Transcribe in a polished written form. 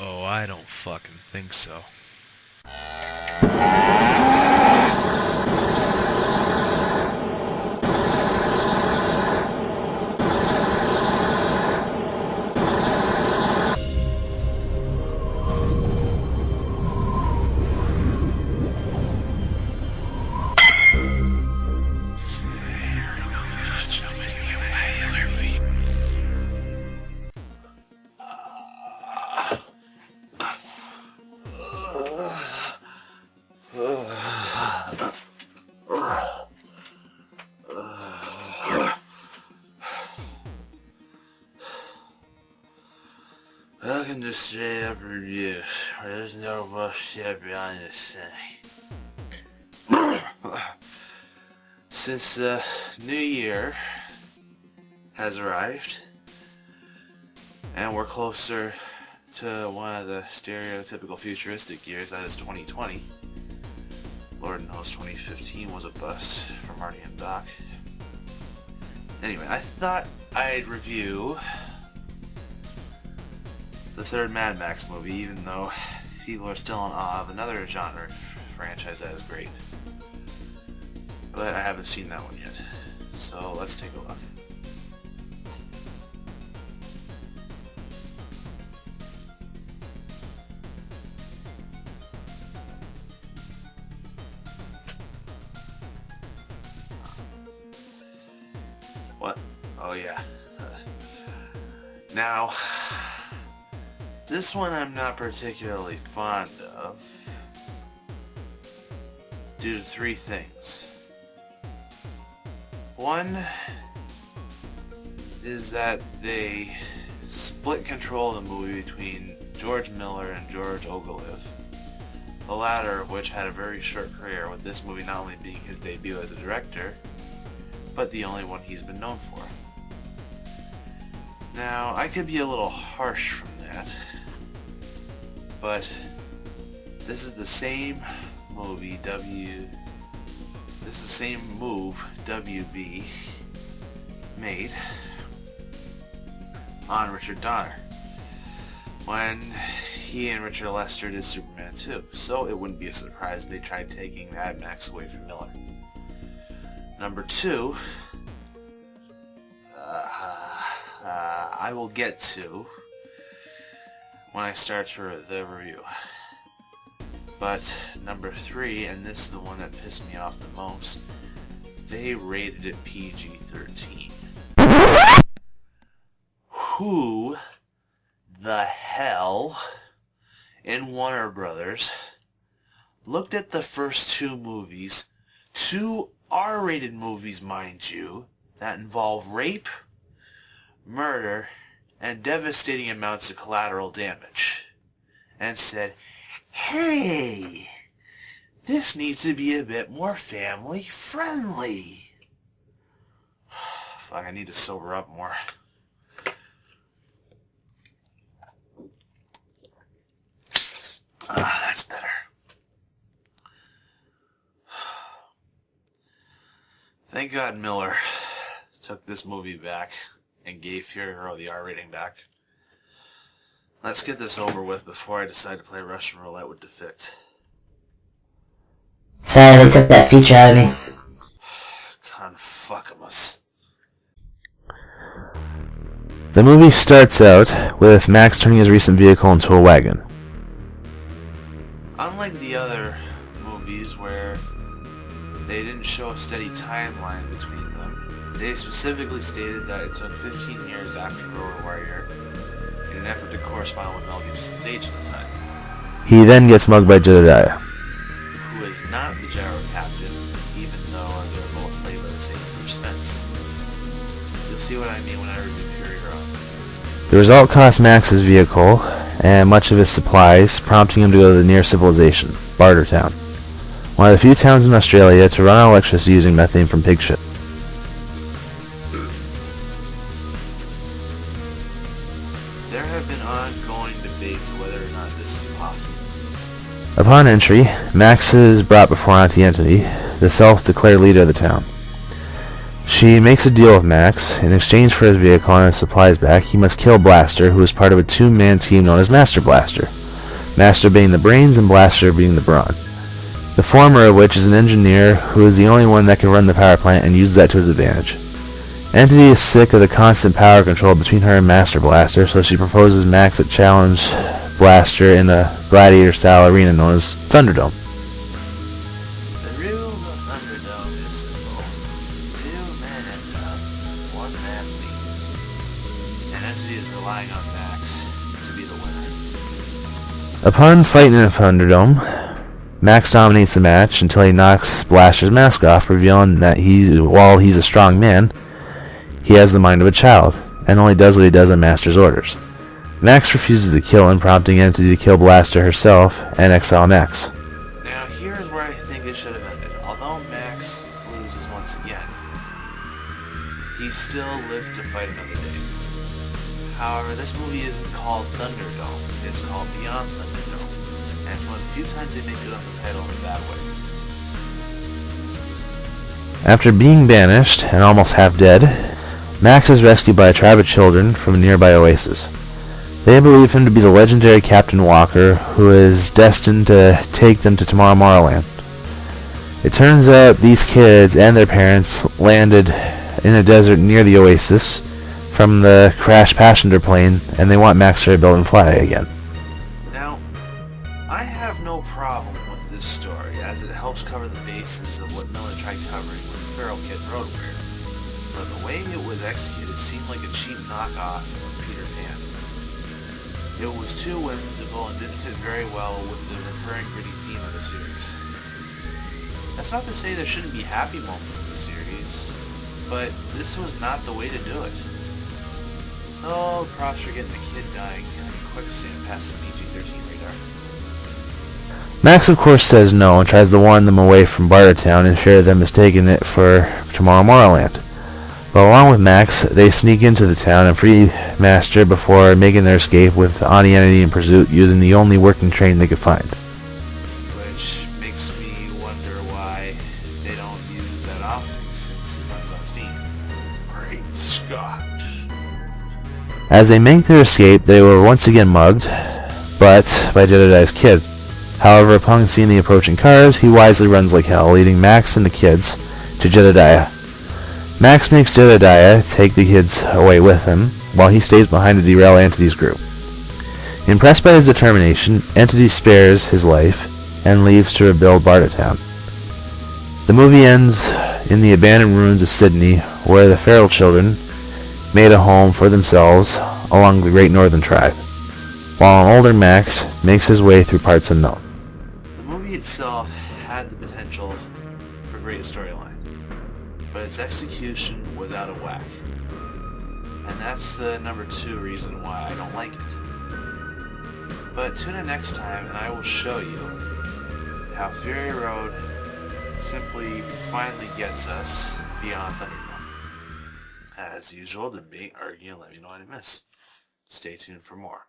Oh, I don't fucking think so. Welcome to Straight Up Reviews, where there's no bullshit beyond this thing. Since the new year has arrived, and we're closer to one of the stereotypical futuristic years, that is 2020. Lord knows 2015 was a bust for Marty and Doc. Anyway, I thought I'd review the third Mad Max movie, even though people are still in awe of another genre franchise that is great. But I haven't seen that one yet, so let's take a look. What? Oh yeah. Now, this one I'm not particularly fond of due to three things. One is that they split control of the movie between George Miller and George Ogilvy, the latter of which had a very short career, with this movie not only being his debut as a director, but the only one he's been known for. Now, I could be a little harsh from that, but this is the same movie WB made on Richard Donner when he and Richard Lester did Superman 2, so it wouldn't be a surprise they tried taking Mad Max away from Miller. Number two, I will get to when I start the review. But number three, and this is the one that pissed me off the most, they rated it PG-13. Who the hell in Warner Brothers looked at the first two movies, two R-rated movies, mind you, that involve rape, murder, and devastating amounts of collateral damage, and said, hey, this needs to be a bit more family friendly. Fuck, I need to sober up more. That's better. Thank God Miller took this movie back and gave Fury Road the R rating back. Let's get this over with before I decide to play Russian roulette with Defict. Sorry, they took that feature out of me. Confuckamus. The movie starts out with Max turning his recent vehicle into a wagon. Unlike the other movies where they didn't show a steady timeline between them, they specifically stated that it took 15 years after Road Warrior in an effort to correspond with Mel Gibson's age at the time. He then gets mugged by Jedediah, Who is not the gyro captain, even though they're both played by the same Bruce Spence. You'll see what I mean when I review Fury Road. The result costs Max's vehicle and much of his supplies, prompting him to go to the nearest civilization, Bartertown, one of the few towns in Australia to run on electricity using methane from pig shit. There have been ongoing debates whether or not this is possible. Upon entry, Max is brought before Auntie Entity, the self-declared leader of the town. She makes a deal with Max. In exchange for his vehicle and his supplies back, he must kill Blaster, who is part of a two-man team known as Master Blaster. Master being the brains and Blaster being the brawn. The former of which is an engineer who is the only one that can run the power plant and uses that to his advantage. Entity is sick of the constant power control between her and Master Blaster, so she proposes Max a challenge Blaster in a gladiator-style arena known as Thunderdome. The rules of Thunderdome is simple. 2 men enter, 1 man leaves. And Entity is relying on Max to be the winner. Upon fighting in Thunderdome, Max dominates the match until he knocks Blaster's mask off, revealing that while he's a strong man, he has the mind of a child, and only does what he does on Master's orders. Max refuses to kill him, prompting Entity to kill Blaster herself and exile Max. Now here's where I think it should have ended. Although Max loses once again, he still lives to fight another day. However, this movie isn't called Thunderdome, it's called Beyond Thunderdome, and it's one of the few times they make good on the title in that way. After being banished and almost half dead, Max is rescued by a tribe of children from a nearby oasis. They believe him to be the legendary Captain Walker, who is destined to take them to Tomorrowland. It turns out these kids and their parents landed in a desert near the oasis from the crashed passenger plane, and they want Max to rebuild and fly again. Now, I have no problem with this story, as it helps cover the bases of what Miller tried covering with Feral Kid and Road Warrior. But the way it was executed seemed like a cheap knockoff of Peter Pan. It was too whimsical and didn't fit very well with the recurring gritty theme of the series. That's not to say there shouldn't be happy moments in the series, but this was not the way to do it. Oh, props for getting the kid dying in a quicksand past the PG-13 radar. Max of course says no and tries to warn them away from Bartertown in fear of them mistaking it for Tomorrowland. But along with Max, they sneak into the town and free Master before making their escape with Ani Entity in pursuit using the only working train they could find. Which makes me wonder why they don't use that often since it runs on Steam. Great Scott. As they make their escape, they were once again mugged, but by Jedediah's kid. However, upon seeing the approaching cars, he wisely runs like hell, leading Max and the kids to Jedediah. Max makes Jedediah take the kids away with him, while he stays behind to derail Entity's group. Impressed by his determination, Entity spares his life and leaves to rebuild Bartertown. The movie ends in the abandoned ruins of Sydney, where the feral children made a home for themselves along the Great Northern Tribe, while an older Max makes his way through parts unknown. The movie itself had the potential for a great storyline, but its execution was out of whack. And that's the number 2 reason why I don't like it. But tune in next time and I will show you how Fury Road simply finally gets us beyond Thunderdome. As usual, debate, argue, and let me know what I miss. Stay tuned for more.